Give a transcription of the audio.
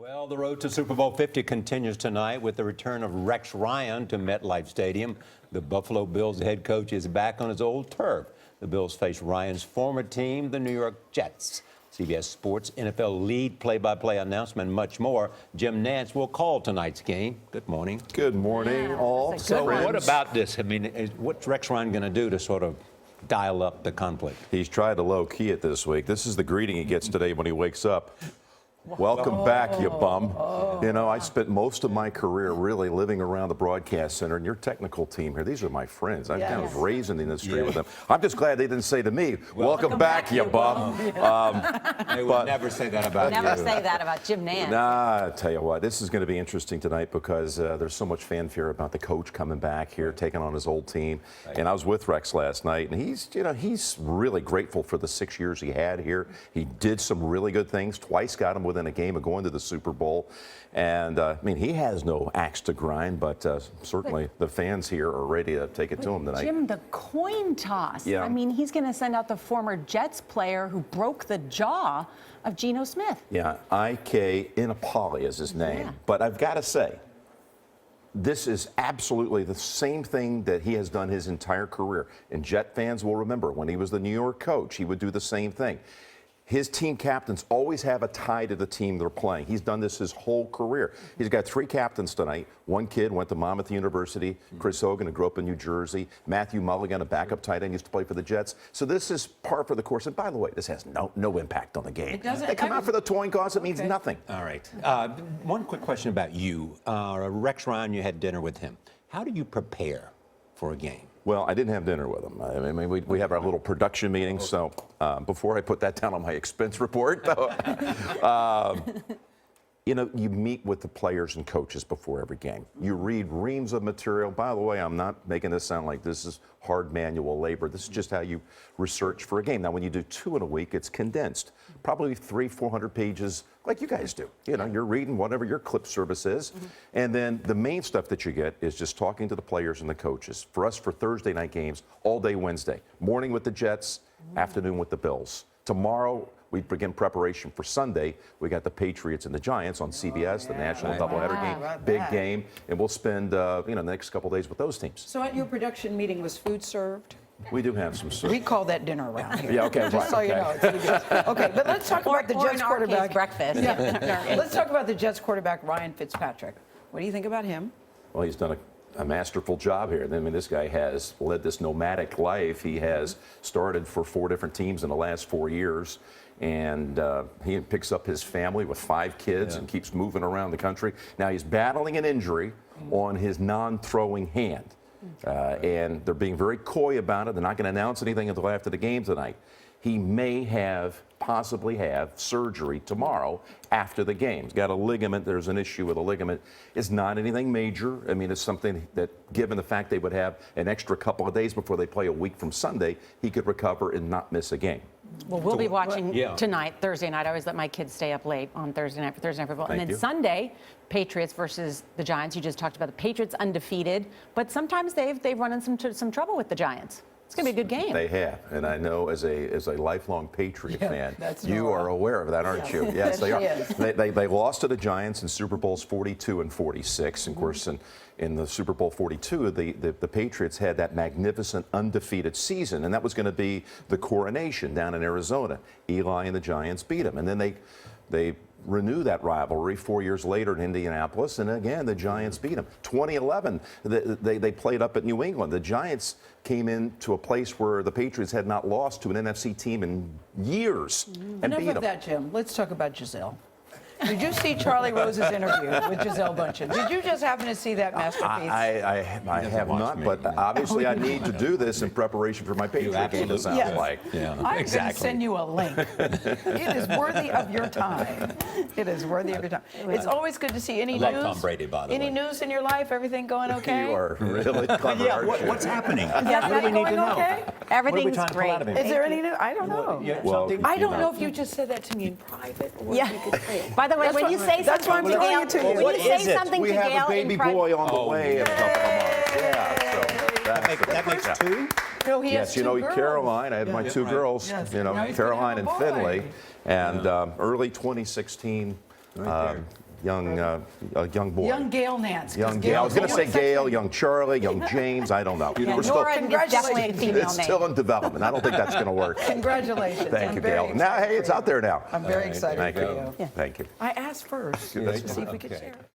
Well, the road to Super Bowl 50 continues tonight with the return of Rex Ryan to Metlife Stadium. The Buffalo Bills head coach is back on his old turf. The Bills face Ryan's former team, the New York Jets. CBS Sports NFL lead play-by-play announcement and much more. Jim Nantz will call tonight's game. Good morning. Good morning, all. So what about this? I mean, what's Rex Ryan going to do to sort of dial up the conflict? He's tried to low-key it this week. This is the greeting he gets today when he wakes up. Welcome back, you bum. You know, I spent most of my career really living around the broadcast center, and your technical team here, these are my friends. I'm kind of raised in the industry with them. I'm just glad they didn't say to me, welcome back, you bum. They would never say that about you. Never say that about Jim Nantz. Nah, I tell you what, this is going to be interesting tonight because there's so much fanfare about the coach coming back here, taking on his old team. Right. And I was with Rex last night, and he's really grateful for the 6 years he had here. He did some really good things. Twice got him within a game of going to the Super Bowl. And, I mean, he has no axe to grind, but certainly the fans here are ready to take it to him tonight. Jim, the coin toss. Yeah. I mean, he's going to send out the former Jets player who broke the jaw of Geno Smith. Yeah, I.K. Inapoli is his name. Yeah. But I've got to say, this is absolutely the same thing that he has done his entire career. And Jet fans will remember when he was the New York coach, he would do the same thing. His team captains always have a tie to the team they're playing. He's done this his whole career. He's got 3 captains tonight. One kid went to Monmouth University. Chris Hogan, who grew up in New Jersey. Matthew Mulligan, a backup tight end, used to play for the Jets. So this is par for the course. And by the way, this has no impact on the game. It doesn't. They come out for the towing cost. It means nothing. All right. One quick question about you. Rex Ryan, you had dinner with him. How do you prepare for a game? Well, I didn't have dinner with him. I mean, we have our little production meeting, so before I put that down on my expense report, though, you know, you meet with the players and coaches before every game. You read reams of material. By the way, I'm not making this sound like this is hard manual labor. This is just how you research for a game. Now, when you do 2 in a week, it's condensed. Probably 300-400 pages like you guys do. You know, you're reading whatever your clip service is. And then the main stuff that you get is just talking to the players and the coaches. For us, for Thursday night games, all day Wednesday. Morning with the Jets, afternoon with the Bills. Tomorrow, we begin preparation for Sunday. We got the Patriots and the Giants on CBS, the national doubleheader game, big game. And we'll spend, the next couple of days with those teams. So at your production meeting, was food served? We do have some We call that dinner around here. Yeah, okay, Just so you know. Okay, but let's talk about the Jets quarterback. Breakfast. Yeah. Let's talk about the Jets quarterback, Ryan Fitzpatrick. What do you think about him? Well, he's done a masterful job here. I mean, this guy has led this nomadic life. He has started for 4 different teams in the last 4 years. And he picks up his family with 5 kids and keeps moving around the country. Now he's battling an injury on his non-throwing hand. And they're being very coy about it. They're not going to announce anything until after the game tonight. He may possibly have surgery tomorrow after the game. He's got a ligament. There's an issue with a ligament. It's not anything major. I mean, it's something that, given the fact they would have an extra couple of days before they play a week from Sunday, he could recover and not miss a game. Well, we'll be watching tonight, Thursday night. I always let my kids stay up late on Thursday night for Thursday Night Football. And then Sunday, Patriots versus the Giants. You just talked about the Patriots undefeated, but sometimes they've run into some trouble with the Giants. It's going to be a good game. They have, and I know as a lifelong Patriot fan, you are aware of that, aren't you? Yes, they are. They lost to the Giants in Super Bowls 42 and 46. And of course, in the Super Bowl 42, the Patriots had that magnificent undefeated season, and that was going to be the coronation down in Arizona. Eli and the Giants beat them, and then they renew that rivalry 4 years later in Indianapolis, and again the Giants beat them. 2011, they played up at New England. The Giants came into a place where the Patriots had not lost to an NFC team in years and beat them. Enough of that, Jim. Let's talk about Giselle. Did you see Charlie Rose's interview with Giselle Bundchen? Did you just happen to see that masterpiece? I have not, but obviously I need to do this in prepreparation for my Patriot game, it sounds like. Yeah, I'm going to send you a link. It is worthy of your time. It is worthy of your time. It's always good to see any news. Tom Brady, by the way. Any news in your life? Everything going okay? You are really clever, aren't you? What's happening? What do we need to know? Okay? Everything's great. Is there any news? I don't know. Well, I don't know if you just said that to me in private or if you could say it. By the way, when you say something to Gail, when you say something to Gail, we have a baby boy on the way in a couple of months. Yeah, so That makes 2? No, he has 2 girls. Caroline, I had my 2 girls, Caroline and Finley, and early 2016, young boy. Young Gail Nantz. 'cause Young Gail. I was going to say Gail's Gail, young Charlie, young James. I don't know. Yeah, We're still, Nora is definitely a female it's name. still in development. I don't think that's going to work. Congratulations. Thank I'm you, very Gail. Now, excited hey, it's for out there now. I'm very excited Thank for you. you. Thank you. I asked first to see if we could Okay. share.